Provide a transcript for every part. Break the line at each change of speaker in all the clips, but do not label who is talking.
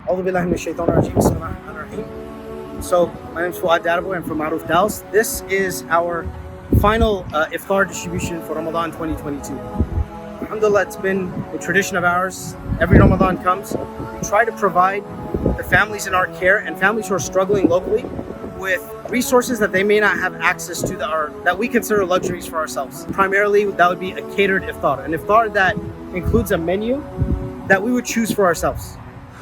A'udhu billahi minash shaitanir rajeem. Bismillahir rahmanir rahim. So, my name is Fuad Dadabhoy. I'm from Maruf Dallas. This is our final Iftar distribution for Ramadan 2022. Alhamdulillah, it's been a tradition of ours. Every Ramadan comes, we try to provide the families in our care and families who are struggling locally with resources that they may not have access to that we consider luxuries for ourselves. Primarily, that would be a catered iftar, an iftar that includes a menu that we would choose for ourselves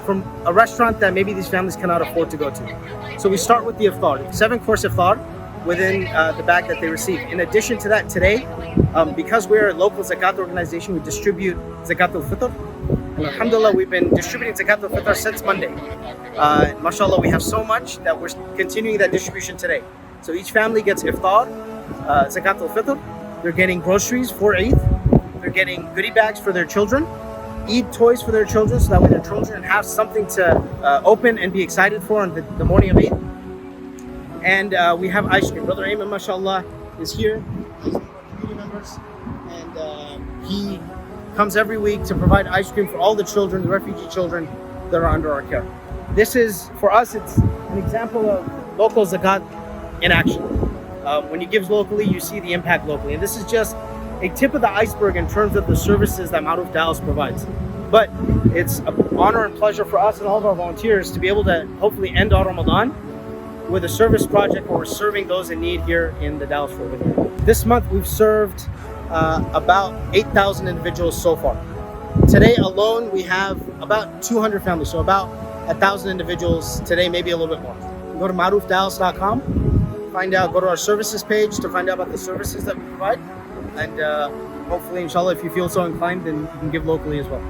from a restaurant that maybe these families cannot afford to go to. So we start with the iftar, 7-course iftar within the bag that they receive. In addition to that, today, because we're a local Zakat organization, we distribute Zakat al-Fitr. And alhamdulillah, we've been distributing Zakat al-Fitr since Monday. Mashallah, we have so much that we're continuing that distribution today. So each family gets iftar, Zakat al-Fitr. They're getting groceries for Eid. They're getting goodie bags for their children, Eid toys for their children, so that way their children have something to open and be excited for on the morning of Eid. And we have ice cream. Brother Ayman, mashallah, is here. He's one of our community members. And he comes every week to provide ice cream for all the children, the refugee children that are under our care. This is, for us, it's an example of local zakat in action. When you give locally, you see the impact locally. And this is just a tip of the iceberg in terms of the services that Maruf Dallas provides. But it's an honor and pleasure for us and all of our volunteers to be able to hopefully end our Ramadan with a service project where we're serving those in need here in the Dallas Fort Worth area. This month we've served about 8,000 individuals so far. Today alone we have about 200 families, so about 1,000 individuals today, maybe a little bit more. Go to marufdallas.com, go to our services page to find out about the services that we provide, and hopefully, inshallah, if you feel so inclined, then you can give locally as well.